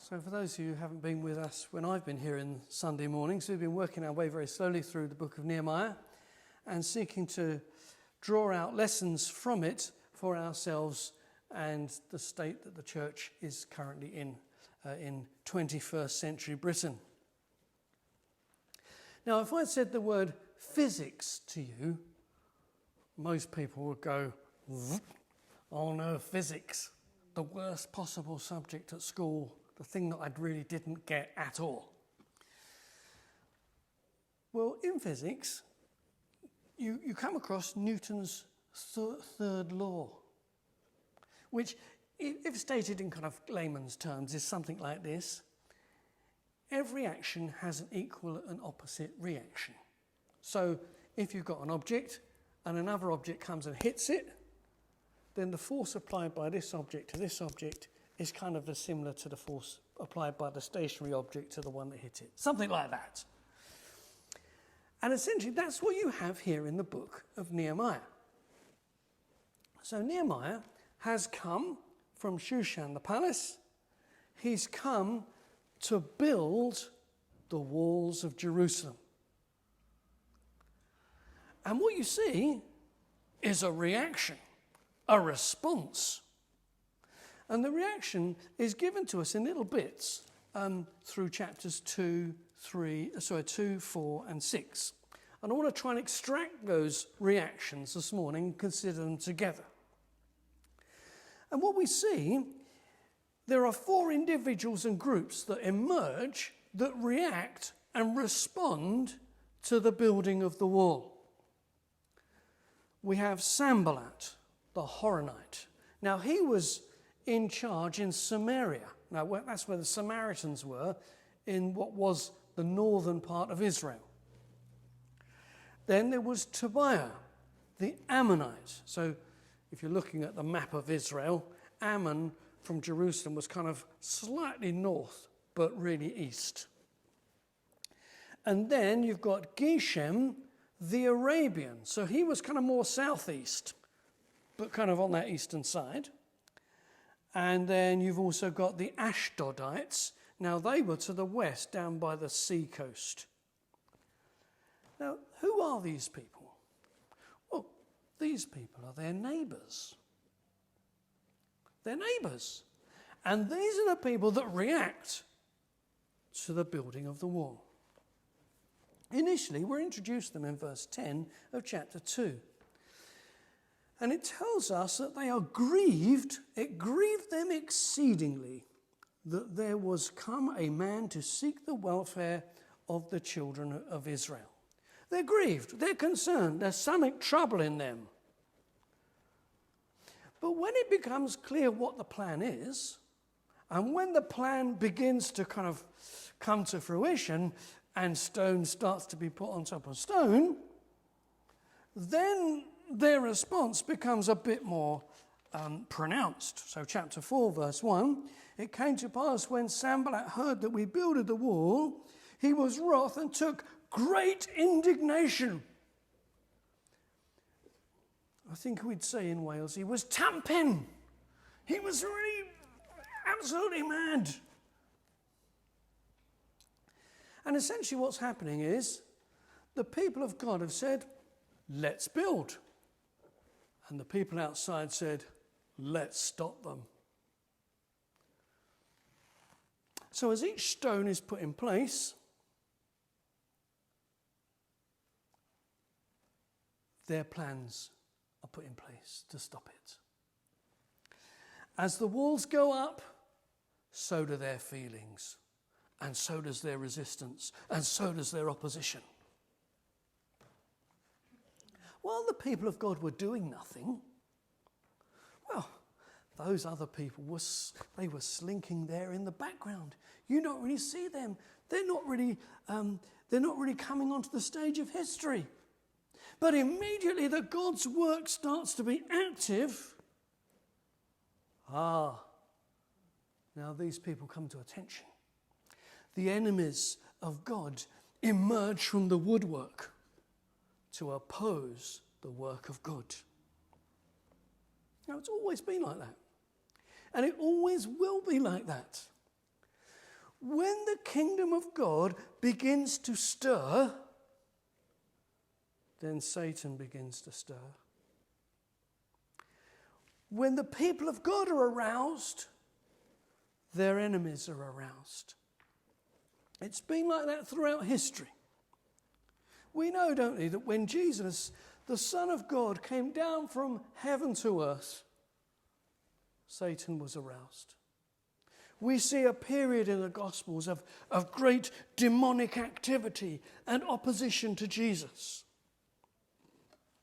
So for those of you who haven't been with us when I've been here in Sunday mornings, we've been working our way very slowly through the book of Nehemiah and seeking to draw out lessons from it for ourselves and the state that the church is currently in 21st century Britain. Now, if I said the word physics to you, most people would go, oh no, physics, the worst possible subject at school, the thing that I really didn't get at all. Well, in physics, you come across Newton's third law, which, if stated in kind of layman's terms, is something like this. Every action has an equal and opposite reaction. So if you've got an object and another object comes and hits it, then the force applied by this object to this object is kind of similar to the force applied by the stationary object to the one that hit it. Something like that. And essentially that's what you have here in the book of Nehemiah. So Nehemiah has come from Shushan the palace. He's come to build the walls of Jerusalem. And what you see is a reaction, a response. And the reaction is given to us in little bits through chapters 2, 4 and 6. And I want to try and extract those reactions this morning and consider them together. And what we see, there are 4 individuals and groups that emerge that react and respond to the building of the wall. We have Sanballat, the Horonite. Now, he was in charge in Samaria. Now, that's where the Samaritans were, in what was the northern part of Israel. Then there was Tobiah, the Ammonite. So if you're looking at the map of Israel, Ammon from Jerusalem was kind of slightly north, but really east. And then you've got Geshem, the Arabian. So he was kind of more southeast, but kind of on that eastern side. And then you've also got the Ashdodites. Now they were to the west, down by the sea coast. Now, who are these people? Well, these people are their neighbours. They're neighbours. And these are the people that react to the building of the wall. Initially, we're introduced to them in verse 10 of chapter 2. And it tells us that they are grieved. It grieved them exceedingly that there was come a man to seek the welfare of the children of Israel. They're grieved. They're concerned. There's some trouble in them. But when it becomes clear what the plan is, and when the plan begins to kind of come to fruition and stone starts to be put on top of stone, then their response becomes a bit more pronounced. So chapter 4, verse 1, it came to pass when Sanballat heard that we builded the wall, he was wroth and took great indignation. I think we'd say in Wales, he was tamping. He was really absolutely mad. And essentially what's happening is the people of God have said, let's build. And the people outside said, let's stop them. So as each stone is put in place, their plans are put in place to stop it. As the walls go up, so do their feelings, and so does their resistance, and so does their opposition. While the people of God were doing nothing, well, those other people were slinking there in the background. You don't really see them. They're not really coming onto the stage of history. But immediately that God's work starts to be active, now these people come to attention. The enemies of God emerge from the woodwork to oppose the work of God. Now, it's always been like that. And it always will be like that. When the kingdom of God begins to stir, then Satan begins to stir. When the people of God are aroused, their enemies are aroused. It's been like that throughout history. We know, don't we, that when Jesus, the Son of God, came down from heaven to earth, Satan was aroused. We see a period in the Gospels of great demonic activity and opposition to Jesus.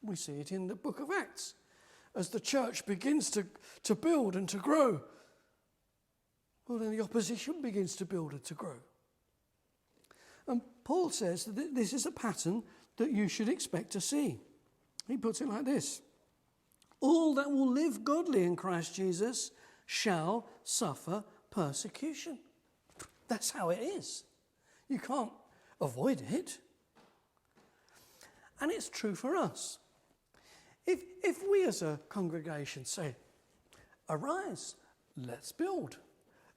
We see it in the book of Acts. As the church begins to build and to grow, well, then the opposition begins to build and to grow. And Paul says that this is a pattern that you should expect to see. He puts it like this: all that will live godly in Christ Jesus shall suffer persecution. That's how it is. You can't avoid it. And it's true for us. If we as a congregation say, arise, let's build,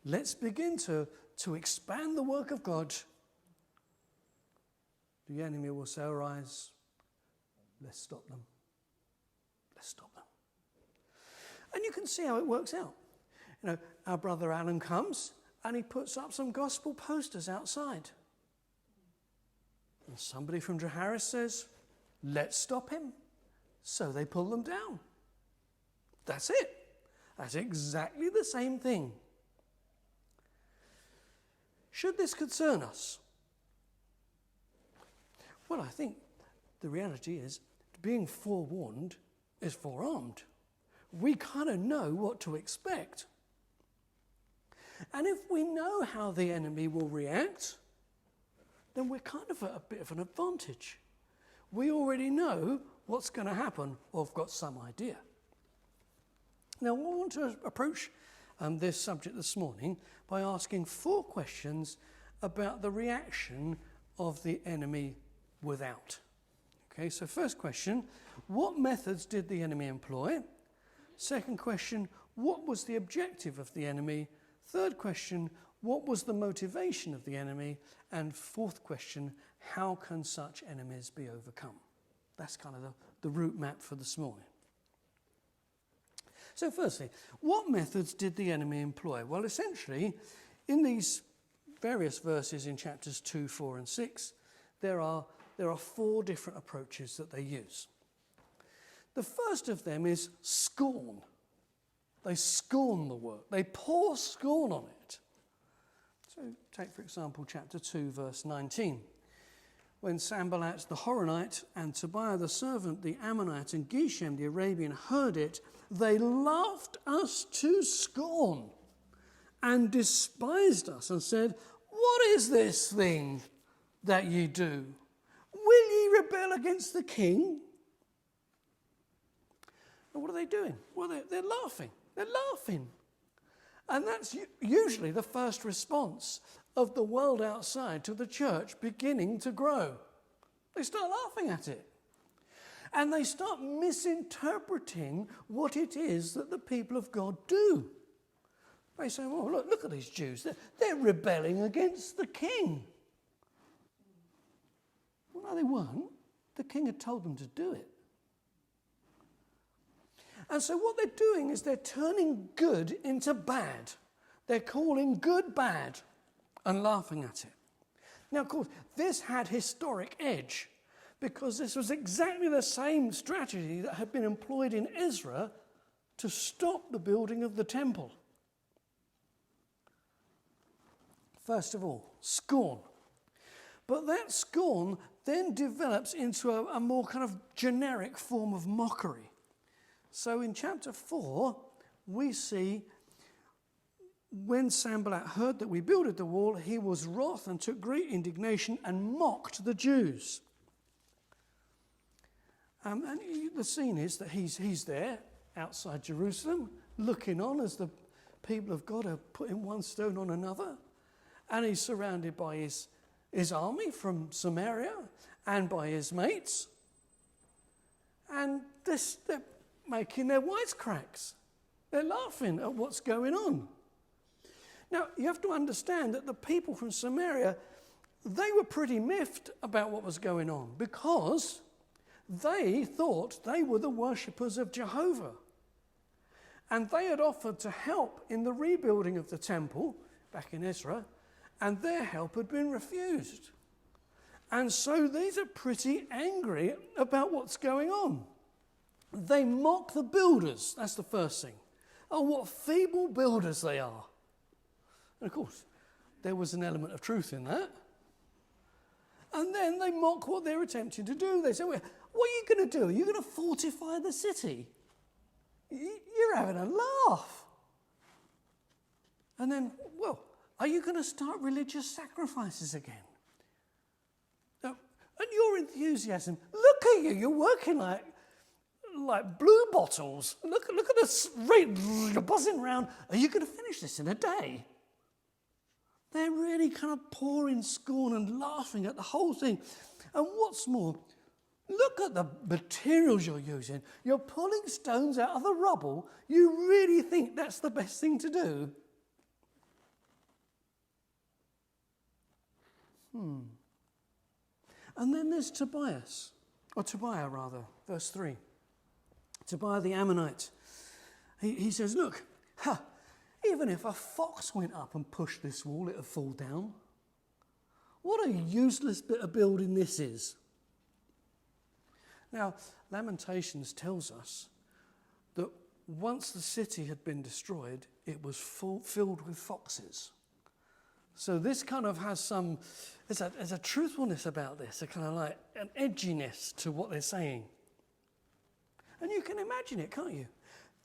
let's begin to expand the work of God, the enemy will say, arise, let's stop them. Let's stop them. And you can see how it works out. You know, our brother Alan comes and he puts up some gospel posters outside. And somebody from Draharis says, let's stop him. So they pull them down. That's it. That's exactly the same thing. Should this concern us? Well, I think the reality is being forewarned is forearmed. We kind of know what to expect. And if we know how the enemy will react, then we're kind of at a bit of an advantage. We already know what's going to happen, or have got some idea. Now, I want to approach this subject this morning by asking 4 questions about the reaction of the enemy without. Okay, so first question, what methods did the enemy employ? Second question, what was the objective of the enemy? Third question, what was the motivation of the enemy? And fourth question, how can such enemies be overcome? That's kind of the route map for this morning. So firstly, what methods did the enemy employ? Well, essentially, in these various verses in chapters 2, 4 and 6, there are 4 different approaches that they use. The first of them is scorn. They scorn the work. They pour scorn on it. So take, for example, chapter 2, verse 19. When Sanballat the Horonite and Tobiah the servant, the Ammonite, and Geshem the Arabian heard it, they laughed us to scorn and despised us and said, what is this thing that ye do? Will ye rebel against the king? And what are they doing? Well, they're laughing. They're laughing. And that's usually the first response of the world outside to the church beginning to grow. They start laughing at it. And they start misinterpreting what it is that the people of God do. They say, well, look at these Jews. They're rebelling against the king. Well, no, they weren't. The king had told them to do it. And so what they're doing is they're turning good into bad. They're calling good bad and laughing at it. Now, of course, this had historic edge because this was exactly the same strategy that had been employed in Ezra to stop the building of the temple. First of all, scorn. But that scorn then develops into a more kind of generic form of mockery. So in chapter 4, we see when Sanballat heard that we builded the wall, he was wroth and took great indignation and mocked the Jews. The scene is that he's there outside Jerusalem, looking on as the people of God are putting one stone on another. And he's surrounded by his army from Samaria and by his mates. And they're making their wisecracks. They're laughing at what's going on. Now, you have to understand that the people from Samaria, they were pretty miffed about what was going on because they thought they were the worshippers of Jehovah. And they had offered to help in the rebuilding of the temple back in Ezra, and their help had been refused. And so these are pretty angry about what's going on. They mock the builders. That's the first thing. Oh, what feeble builders they are. And of course, there was an element of truth in that. And then they mock what they're attempting to do. They say, well, what are you going to do? Are you going to fortify the city? You're having a laugh. And then, well, are you going to start religious sacrifices again? Now, and your enthusiasm, look at you, you're working like blue bottles. Look at us, you're buzzing around. Are you going to finish this in a day? They're really kind of pouring scorn and laughing at the whole thing. And what's more, look at the materials you're using. You're pulling stones out of the rubble. You really think that's the best thing to do? And then there's Tobiah, verse 3. Tobiah the Ammonite. He says, look, even if a fox went up and pushed this wall, it would fall down. What a useless bit of building this is. Now, Lamentations tells us that once the city had been destroyed, it was filled with foxes. So this kind of has there's a truthfulness about this, a kind of like an edginess to what they're saying. And you can imagine it, can't you?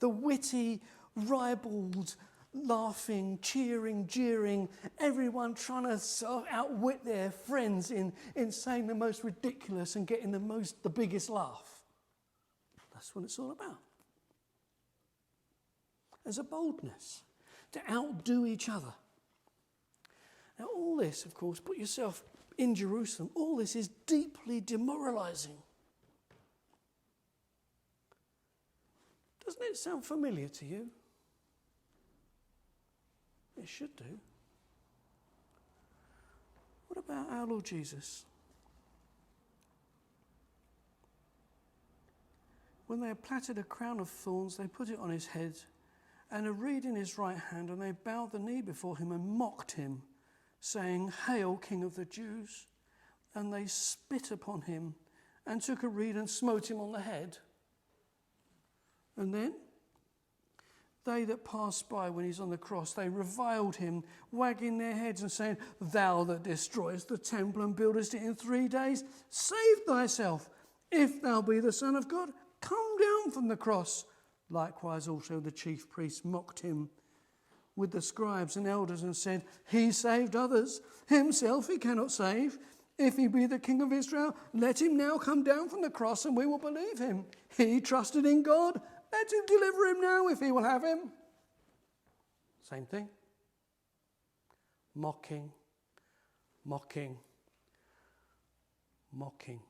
The witty, ribald, laughing, cheering, jeering, everyone trying to sort of outwit their friends in saying the most ridiculous and getting the biggest laugh. That's what it's all about. There's a boldness to outdo each other. Now all this, of course, put yourself in Jerusalem, all this is deeply demoralizing. Doesn't it sound familiar to you? It should do. What about our Lord Jesus? When they had plaited a crown of thorns, they put it on his head and a reed in his right hand, and they bowed the knee before him and mocked him, saying, "Hail, King of the Jews!" And they spit upon him and took a reed and smote him on the head. And then they that passed by when he's on the cross, they reviled him, wagging their heads and saying, "Thou that destroyest the temple and buildest it in 3 days, save thyself. If thou be the Son of God, come down from the cross." Likewise also the chief priests mocked him with the scribes and elders and said, "He saved others, himself he cannot save. If he be the King of Israel, let him now come down from the cross and we will believe him. He trusted in God. Let him deliver him now if he will have him." Same thing. Mocking, mocking, mocking.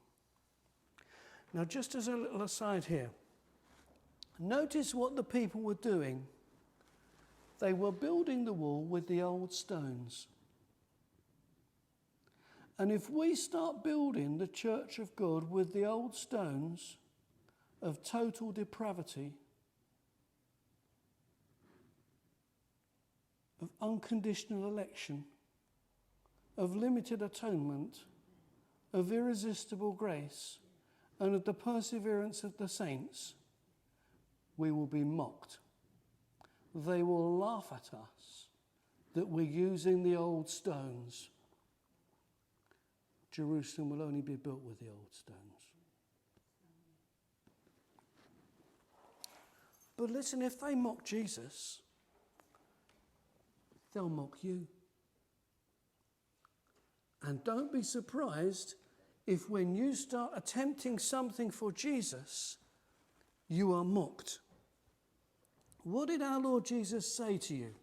Now, just as a little aside here, notice what the people were doing. They were building the wall with the old stones. And if we start building the church of God with the old stones of total depravity, of unconditional election, of limited atonement, of irresistible grace, and of the perseverance of the saints, we will be mocked. They will laugh at us that we're using the old stones. Jerusalem will only be built with the old stones. But listen, if they mock Jesus, they'll mock you. And don't be surprised if when you start attempting something for Jesus, you are mocked. What did our Lord Jesus say to you?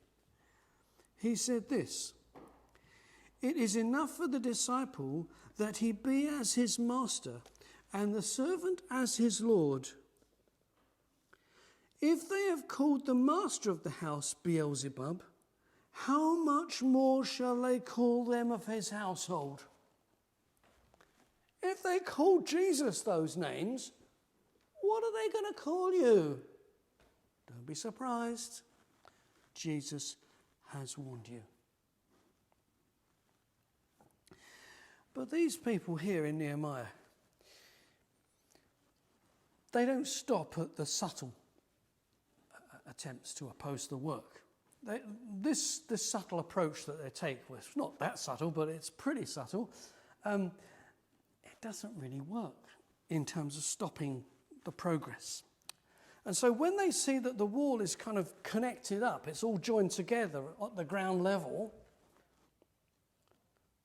He said this: "It is enough for the disciple that he be as his master, and the servant as his Lord. If they have called the master of the house Beelzebub, how much more shall they call them of his household? If they called Jesus those names, what are they going to call you? Don't be surprised. Jesus has warned you. But these people here in Nehemiah, they don't stop at the subtle attempts to oppose the work. This subtle approach that they take, well, it's not that subtle, but it's pretty subtle, it doesn't really work in terms of stopping the progress. And so when they see that the wall is kind of connected up, it's all joined together at the ground level,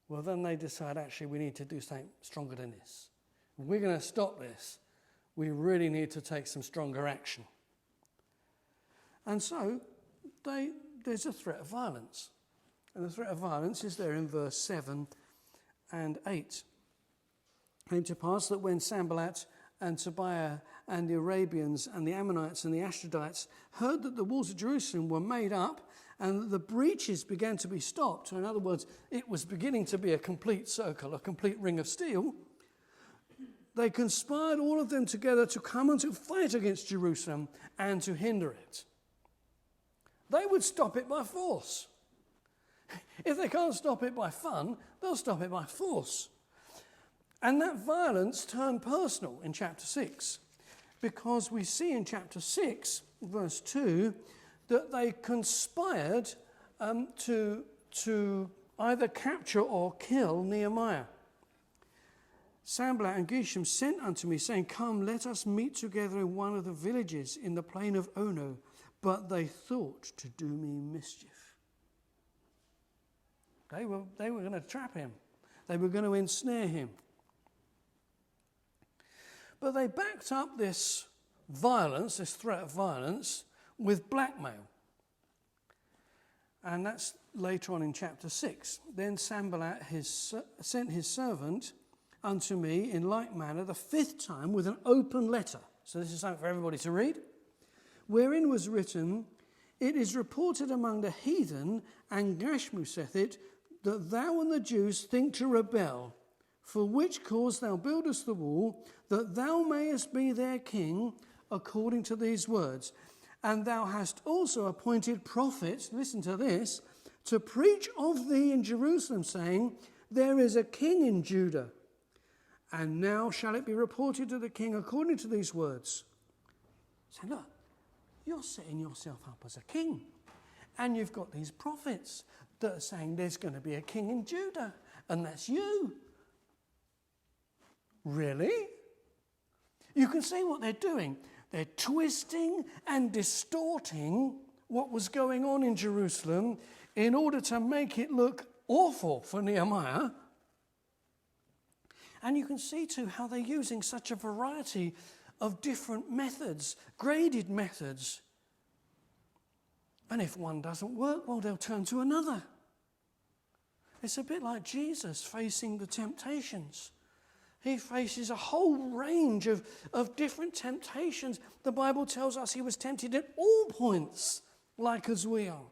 well, then they decide, actually, we need to do something stronger than this. If we're going to stop this, we really need to take some stronger action. And so there's a threat of violence. And the threat of violence is there in verse 7 and 8. It came to pass that when Sanballat and Tobiah and the Arabians and the Ammonites and the Ashdodites heard that the walls of Jerusalem were made up and that the breaches began to be stopped, so in other words, it was beginning to be a complete circle, a complete ring of steel, they conspired all of them together to come and to fight against Jerusalem and to hinder it. They would stop it by force. If they can't stop it by fun, they'll stop it by force. And that violence turned personal in chapter 6, because we see in chapter 6, verse 2, that they conspired to either capture or kill Nehemiah. Sanballat and Geshem sent unto me, saying, come, let us meet together in one of the villages in the plain of Ono. But they thought to do me mischief. They were going to trap him. They were going to ensnare him. But they backed up this violence, this threat of violence, with blackmail. And that's later on in chapter 6. Then Sanballat sent his servant unto me in like manner the 5th time with an open letter. So this is something for everybody to read. Wherein was written, it is reported among the heathen, and Gashmu saith it, that thou and the Jews think to rebel, for which cause thou buildest the wall, that thou mayest be their king, according to these words. And thou hast also appointed prophets, listen to this, to preach of thee in Jerusalem, saying, there is a king in Judah. And now shall it be reported to the king according to these words. Say, look, you're setting yourself up as a king. And you've got these prophets that are saying there's going to be a king in Judah. And that's you. Really? You can see what they're doing. They're twisting and distorting what was going on in Jerusalem in order to make it look awful for Nehemiah. And you can see too how they're using such a variety of different methods, graded methods. And if one doesn't work, well, they'll turn to another. It's a bit like Jesus facing the temptations. He faces a whole range of different temptations. The Bible tells us he was tempted at all points, like as we are.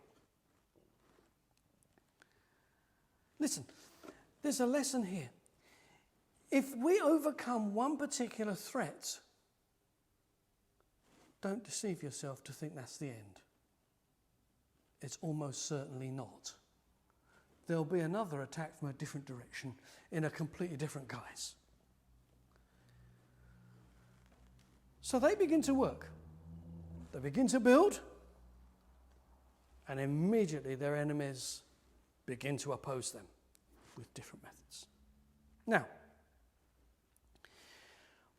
Listen, there's a lesson here. If we overcome one particular threat, don't deceive yourself to think that's the end. It's almost certainly not. There'll be another attack from a different direction in a completely different guise. So they begin to work. They begin to build, and immediately their enemies begin to oppose them with different methods. Now,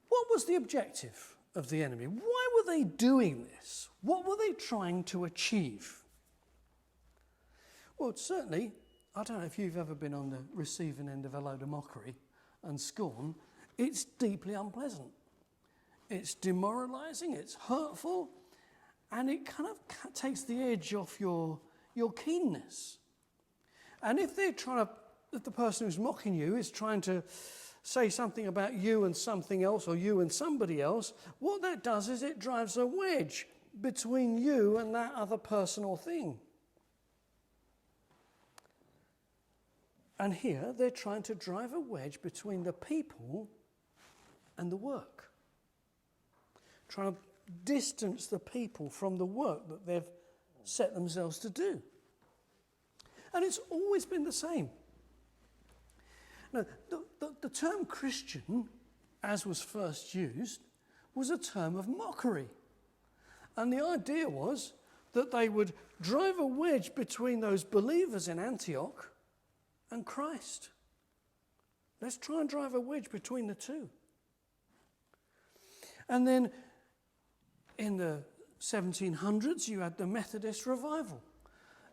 what was the objective of the enemy? Why were they doing this? What were they trying to achieve? Well, certainly, I don't know if you've ever been on the receiving end of a load of mockery and scorn. It's deeply unpleasant. It's demoralizing, it's hurtful, and it kind of takes the edge off your keenness. And if the person who's mocking you is trying to say something about you and something else, or you and somebody else, what that does is it drives a wedge between you and that other person or thing. And here they're trying to drive a wedge between the people and the work. Trying to distance the people from the work that they've set themselves to do. And it's always been the same. Now, the term Christian, as was first used, was a term of mockery. And the idea was that they would drive a wedge between those believers in Antioch and Christ. Let's try and drive a wedge between the two. And then in the 1700s, you had the Methodist revival.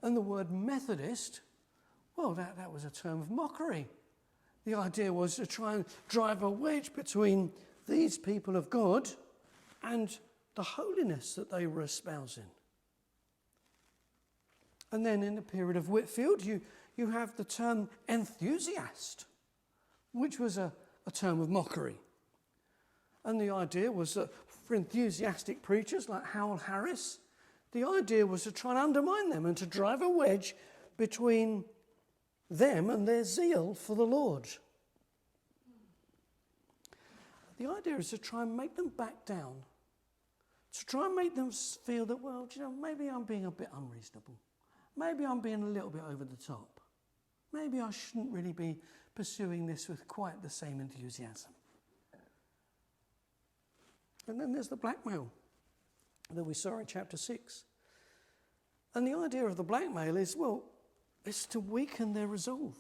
And the word Methodist, well, that was a term of mockery. The idea was to try and drive a wedge between these people of God and the holiness that they were espousing. And then in the period of Whitefield, you have the term enthusiast, which was a term of mockery. And the idea was that for enthusiastic preachers like Howell Harris, the idea was to try and undermine them and to drive a wedge between them and their zeal for the Lord. The idea is to try and make them back down, to try and make them feel that, well, maybe I'm being a bit unreasonable. Maybe I'm being a little bit over the top. Maybe I shouldn't really be pursuing this with quite the same enthusiasm. And then there's the blackmail that we saw in chapter 6. And the idea of the blackmail is, well, it's to weaken their resolve,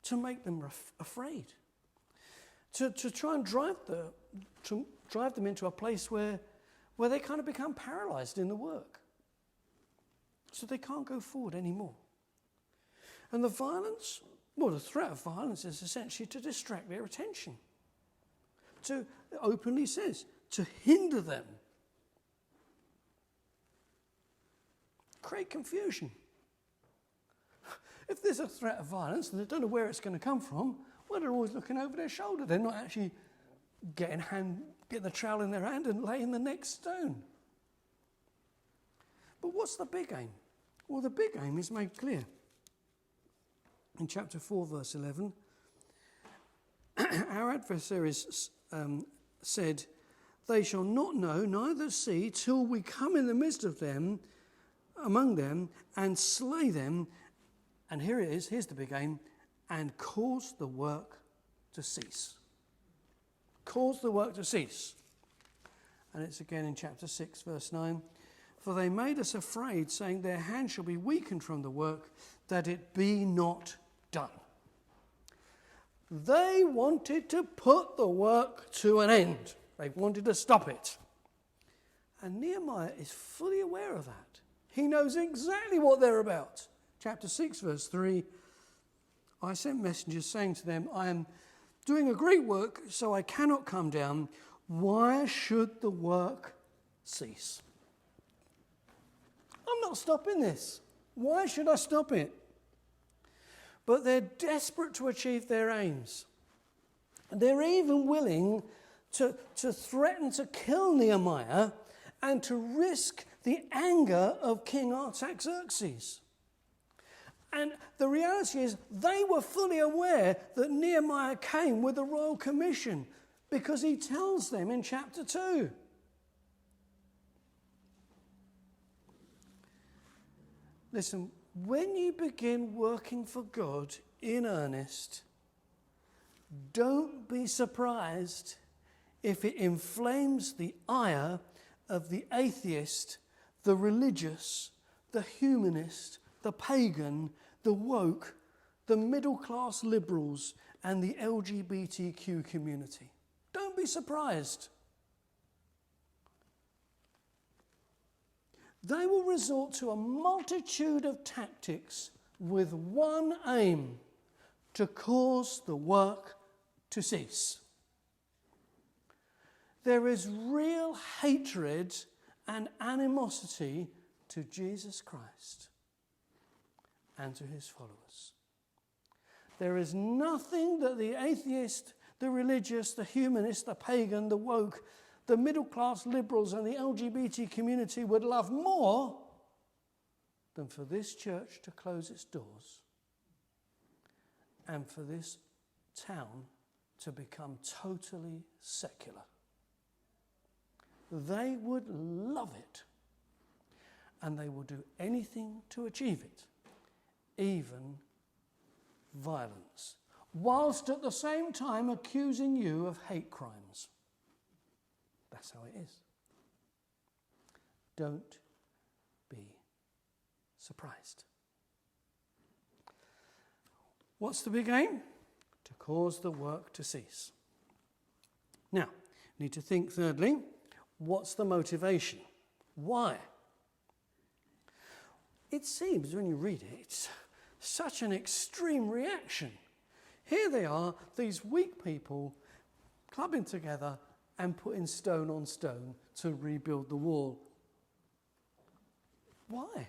to make them afraid, to try and drive them into a place where they kind of become paralysed in the work. So they can't go forward anymore. And the violence, well, the threat of violence is essentially to distract their attention. It openly says, to hinder them. Create confusion. If there's a threat of violence and they don't know where it's going to come from, well, they're always looking over their shoulder. They're not actually getting the trowel in their hand and laying the next stone. But what's the big aim? Well, the big aim is made clear. In chapter 4, verse 11, our adversaries said, they shall not know, neither see, till we come in the midst of them, among them, and slay them. And here it is, here's the big aim, and cause the work to cease. Cause the work to cease. And it's again in chapter 6, verse 9. For they made us afraid, saying, their hand shall be weakened from the work, that it be not done. They wanted to put the work to an end. They wanted to stop it. And Nehemiah is fully aware of that. He knows exactly what they're about. Chapter 6, verse 3, I sent messengers saying to them, I am doing a great work, so I cannot come down. Why should the work cease? I'm not stopping this. Why should I stop it? But they're desperate to achieve their aims. They're even willing to threaten to kill Nehemiah and to risk the anger of King Artaxerxes. And the reality is they were fully aware that Nehemiah came with a royal commission because he tells them in chapter 2. Listen, when you begin working for God in earnest, don't be surprised if it inflames the ire of the atheist, the religious, the humanist, the pagan, the woke, the middle-class liberals, and the LGBTQ community. Don't be surprised. They will resort to a multitude of tactics with one aim: to cause the work to cease. There is real hatred and animosity to Jesus Christ and to his followers. There is nothing that the atheist, the religious, the humanist, the pagan, the woke, the middle-class liberals and the LGBT community would love more than for this church to close its doors and for this town to become totally secular. They would love it, and they will do anything to achieve it, even violence, whilst at the same time accusing you of hate crimes. That's how it is. Don't be surprised. What's the big aim? To cause the work to cease. Now, need to think thirdly, what's the motivation? Why? It seems when you read it, it's such an extreme reaction. Here they are, these weak people, clubbing together and putting stone on stone to rebuild the wall. Why?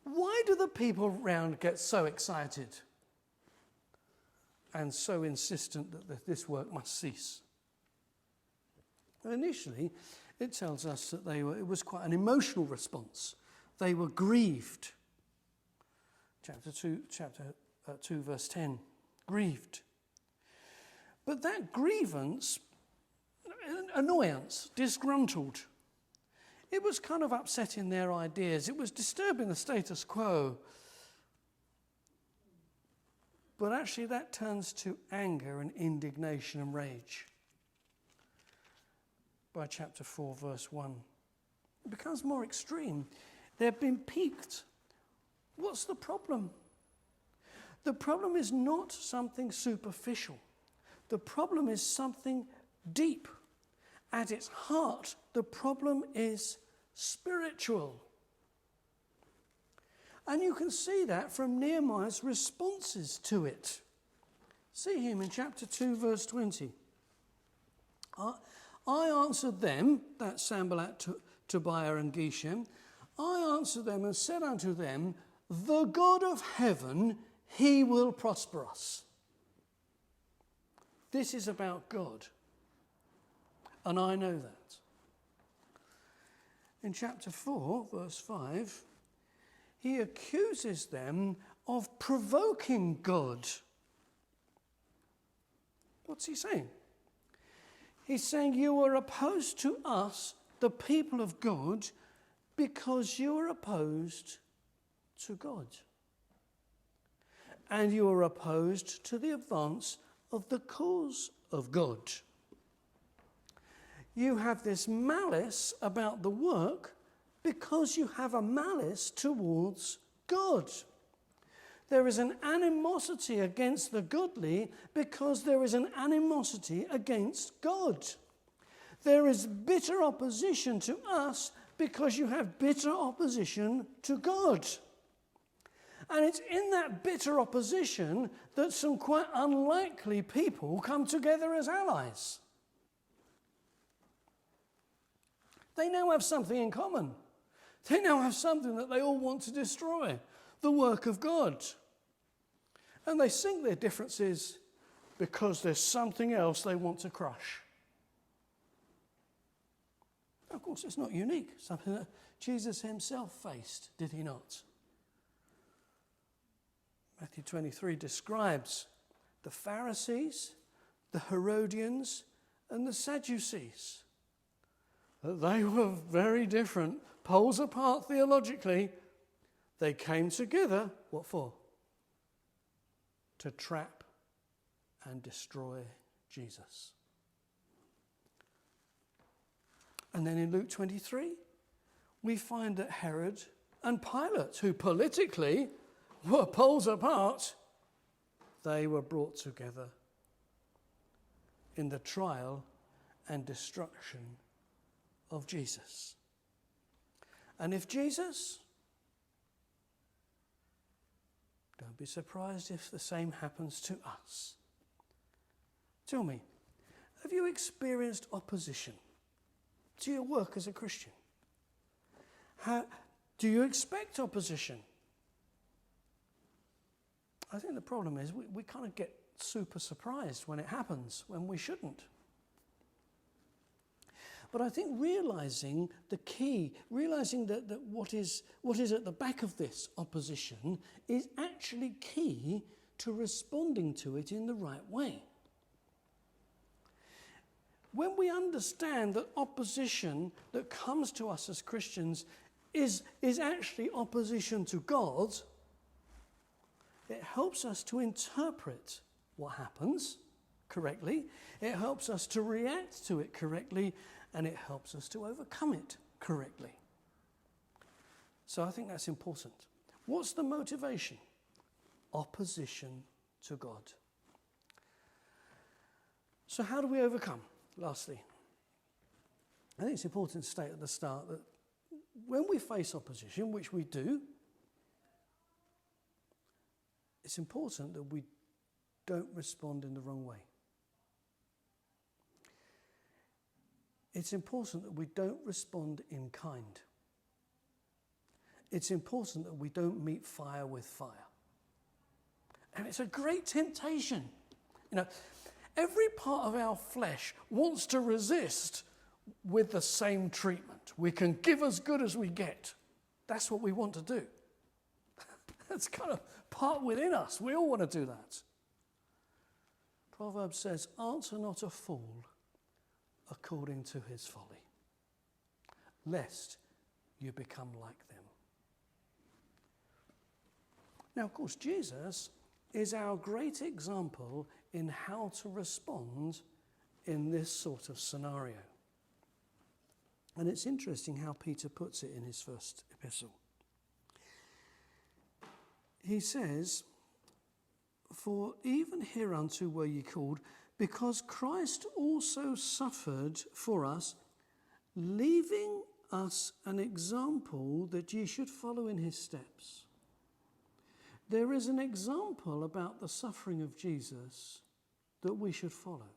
Why do the people around get so excited and so insistent that this work must cease? Initially, it tells us that it was quite an emotional response. They were grieved. Chapter 2, verse 10, grieved. But that grievance, annoyance, disgruntled, it was kind of upsetting their ideas. It was disturbing the status quo. But actually that turns to anger and indignation and rage. By chapter 4, verse 1. It becomes more extreme. They've been piqued. What's the problem? The problem is not something superficial. The problem is something deep. At its heart, the problem is spiritual. And you can see that from Nehemiah's responses to it. See him in chapter 2, verse 20. I answered them, that's Sanballat, Tobiah and Geshem, I answered them and said unto them, the God of heaven, he will prosper us. This is about God. And I know that. In chapter 4, verse 5, he accuses them of provoking God. What's he saying? He's saying you are opposed to us, the people of God, because you are opposed to God. And you are opposed to the advance of the cause of God. You have this malice about the work because you have a malice towards God. There is an animosity against the godly because there is an animosity against God. There is bitter opposition to us because you have bitter opposition to God. And it's in that bitter opposition that some quite unlikely people come together as allies. They now have something in common. They now have something that they all want to destroy, the work of God. And they sink their differences because there's something else they want to crush. Of course, it's not unique. Something that Jesus himself faced, did he not? Matthew 23 describes the Pharisees, the Herodians, and the Sadducees. They were very different, poles apart theologically. They came together, what for? To trap and destroy Jesus. And then in Luke 23, we find that Herod and Pilate, who politically were poles apart, they were brought together in the trial and destruction of Jesus. And if Jesus, don't be surprised if the same happens to us. Tell me, have you experienced opposition to your work as a Christian? Do you expect opposition? I think the problem is we kind of get super surprised when it happens, when we shouldn't. But I think realizing the key, realizing that what is at the back of this opposition is actually key to responding to it in the right way. When we understand that opposition that comes to us as Christians is actually opposition to God, it helps us to interpret what happens correctly, it helps us to react to it correctly, and it helps us to overcome it correctly. So I think that's important. What's the motivation? Opposition to God. So how do we overcome? Lastly, I think it's important to state at the start that when we face opposition, which we do, it's important that we don't respond in the wrong way. It's important that we don't respond in kind. It's important that we don't meet fire with fire. And it's a great temptation. Every part of our flesh wants to resist with the same treatment. We can give as good as we get. That's what we want to do. That's kind of part within us. We all want to do that. Proverbs says, answer not a fool according to his folly, lest you become like them. Now, of course, Jesus is our great example in how to respond in this sort of scenario. And it's interesting how Peter puts it in his first epistle. He says, for even hereunto were ye called, because Christ also suffered for us, leaving us an example that ye should follow in his steps. There is an example about the suffering of Jesus that we should follow.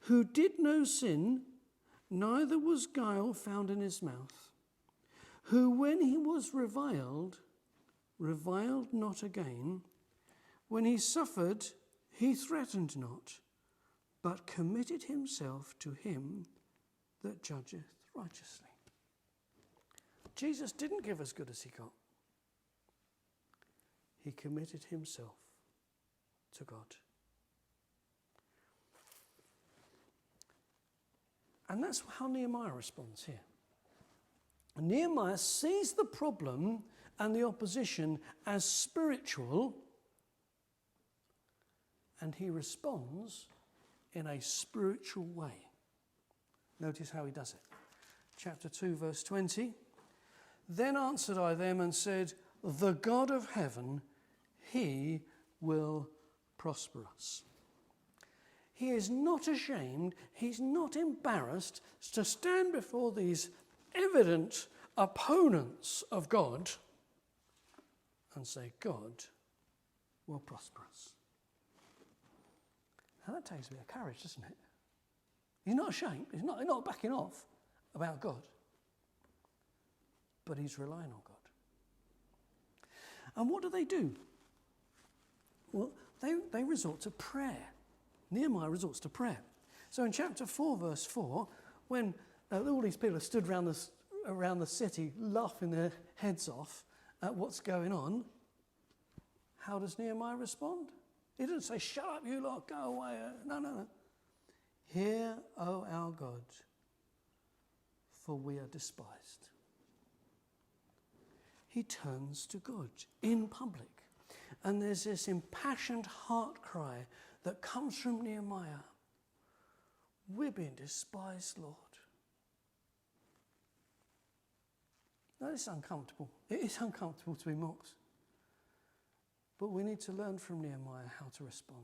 Who did no sin, neither was guile found in his mouth. Who when he was reviled not again. When he suffered, he threatened not, but committed himself to him that judgeth righteously. Jesus didn't give as good as he got. He committed himself to God. And that's how Nehemiah responds here. And Nehemiah sees the problem and the opposition as spiritual, and he responds in a spiritual way. Notice how he does it. Chapter 2, verse 20. Then answered I them and said, the God of heaven, he will prosper us. He is not ashamed, he's not embarrassed to stand before these evident opponents of God and say, God will prosper us. Now that takes a bit of courage, doesn't it? He's not ashamed, he's not backing off about God, but he's relying on God. And what do? Well, they resort to prayer. Nehemiah resorts to prayer. So in chapter 4, verse 4, when all these people are stood around the city laughing their heads off at what's going on, how does Nehemiah respond? He doesn't say, shut up, you lot, go away. No. Hear, O our God, for we are despised. He turns to God in public. And there's this impassioned heart cry that comes from Nehemiah. We're being despised, Lord. Now, it's uncomfortable. It is uncomfortable to be mocked. But we need to learn from Nehemiah how to respond.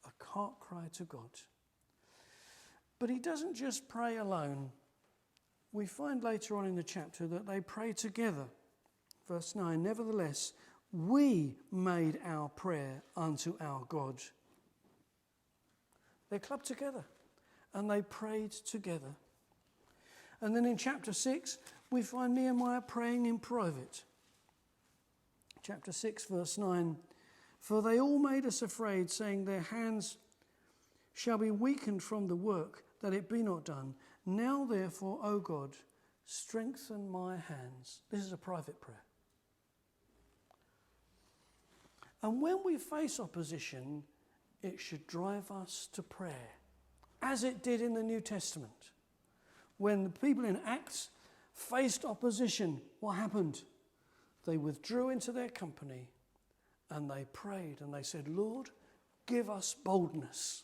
A heart cry to God. But he doesn't just pray alone. We find later on in the chapter that they pray together. Verse 9, nevertheless, we made our prayer unto our God. They clubbed together and they prayed together. And then in chapter 6, we find Nehemiah praying in private. Chapter 6, verse 9, for they all made us afraid, saying, their hands shall be weakened from the work, that it be not done. Now therefore, O God, strengthen my hands. This is a private prayer. And when we face opposition, it should drive us to prayer, as it did in the New Testament. When the people in Acts faced opposition, what happened? They withdrew into their company and they prayed and they said, Lord, give us boldness.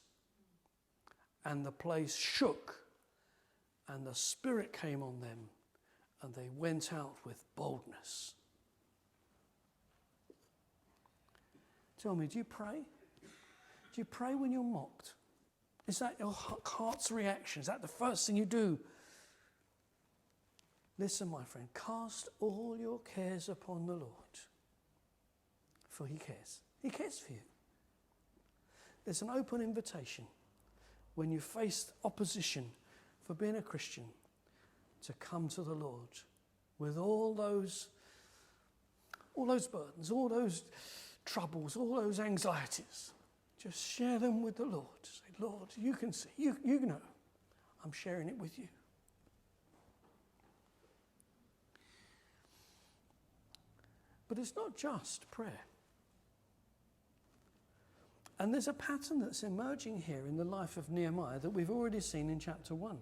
And the place shook and the Spirit came on them and they went out with boldness. Tell me, do you pray? Do you pray when you're mocked? Is that your heart's reaction? Is that the first thing you do? Listen, my friend, cast all your cares upon the Lord, for he cares. He cares for you. There's an open invitation when you face opposition for being a Christian to come to the Lord with all those burdens, all those troubles, all those anxieties. Just share them with the Lord. Say, Lord, you can see, you know, I'm sharing it with you. But it's not just prayer. And there's a pattern that's emerging here in the life of Nehemiah that we've already seen in chapter 1.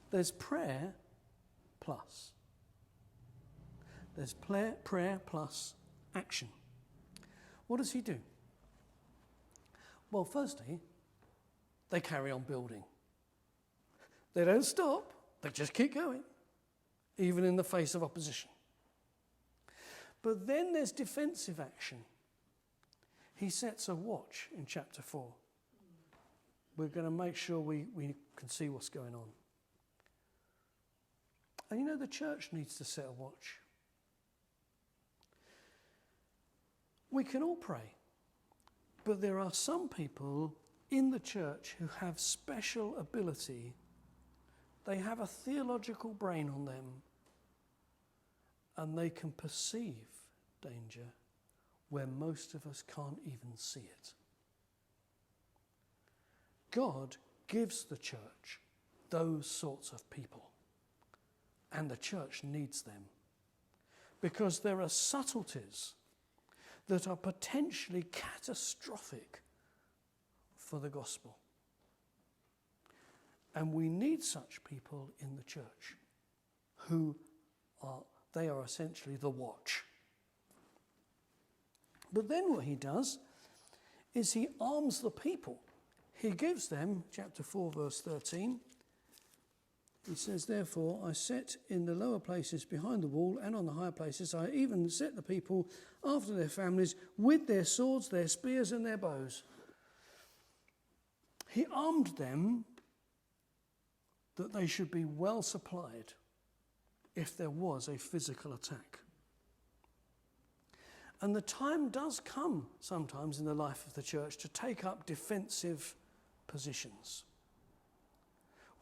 There's prayer plus. There's prayer plus action. What does he do? Well, firstly, they carry on building. They don't stop. They just keep going, even in the face of opposition. But then there's defensive action. He sets a watch in chapter 4. We're going to make sure we can see what's going on. And you know, the church needs to set a watch. We can all pray, but there are some people in the church who have special ability. They have a theological brain on them, and they can perceive danger where most of us can't even see it. God gives the church those sorts of people, and the church needs them, because there are subtleties that are potentially catastrophic for the gospel. And we need such people in the church who are essentially the watch. But then what he does is he arms the people. He gives them, chapter 4, verse 13, he says, therefore, I set in the lower places behind the wall and on the higher places, I even set the people after their families with their swords, their spears and their bows. He armed them that they should be well supplied if there was a physical attack. And the time does come sometimes in the life of the church to take up defensive positions.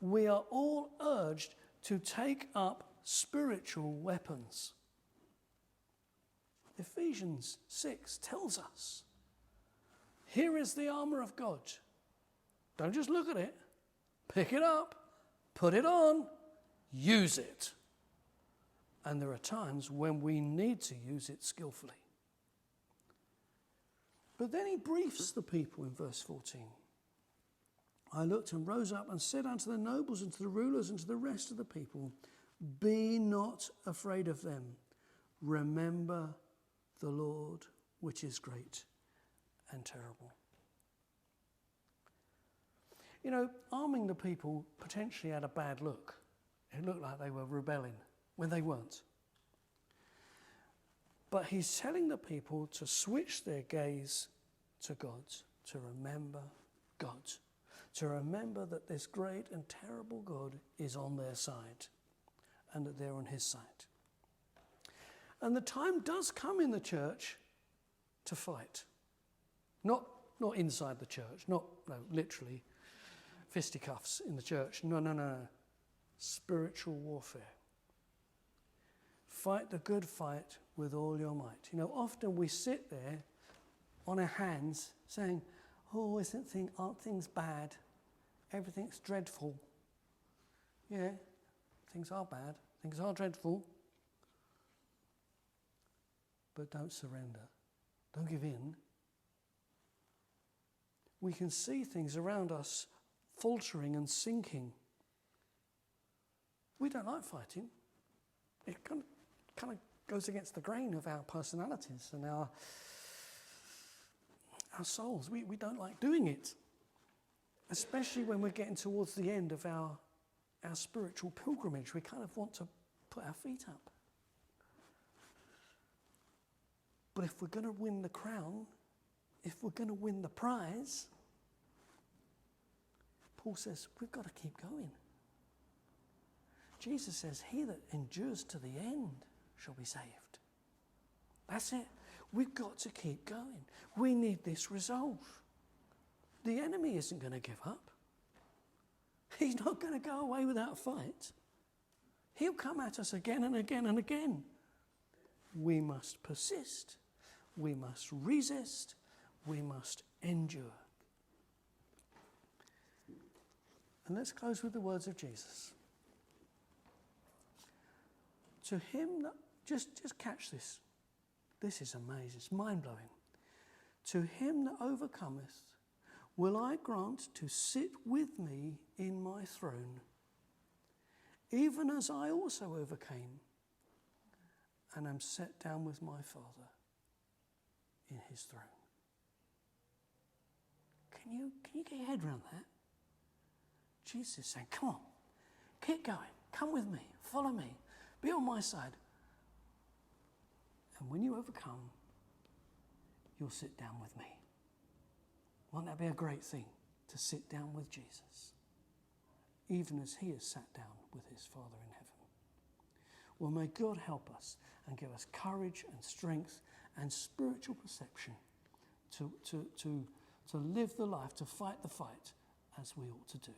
We are all urged to take up spiritual weapons. Ephesians 6 tells us, here is the armour of God. Don't just look at it. Pick it up, put it on, use it. And there are times when we need to use it skillfully. But then he briefs the people in verse 14. I looked and rose up and said unto the nobles and to the rulers and to the rest of the people, be not afraid of them. Remember the Lord, which is great and terrible. You know, arming the people potentially had a bad look. It looked like they were rebelling when they weren't. But he's telling the people to switch their gaze to God, to remember God, to remember that this great and terrible God is on their side and that they're on his side. And the time does come in the church to fight. Not inside the church, no, literally fisticuffs in the church. No. Spiritual warfare. Fight the good fight with all your might. You know, often we sit there on our hands saying, oh, aren't things bad? Everything's dreadful. Yeah, things are bad. Things are dreadful. But don't surrender. Don't give in. We can see things around us faltering and sinking. We don't like fighting. It kind of goes against the grain of our personalities and our souls. We don't like doing it, especially when we're getting towards the end of our spiritual pilgrimage. We kind of want to put our feet up. But if we're going to win the crown, if we're going to win the prize, Paul says we've got to keep going. Jesus says, he that endures to the end shall be saved. That's it. We've got to keep going. We need this resolve. The enemy isn't going to give up. He's not going to go away without a fight. He'll come at us again and again and again. We must persist. We must resist. We must endure. And let's close with the words of Jesus. To him that, just catch this. This is amazing. It's mind-blowing. To him that overcometh, will I grant to sit with me in my throne, even as I also overcame and am set down with my Father in his throne. Can you get your head around that? Jesus is saying, come on, keep going, come with me, follow me, be on my side. And when you overcome, you'll sit down with me. Won't that be a great thing, to sit down with Jesus, even as he is sat down with his Father in heaven? Well, may God help us and give us courage and strength and spiritual perception to live the life, to fight the fight as we ought to do.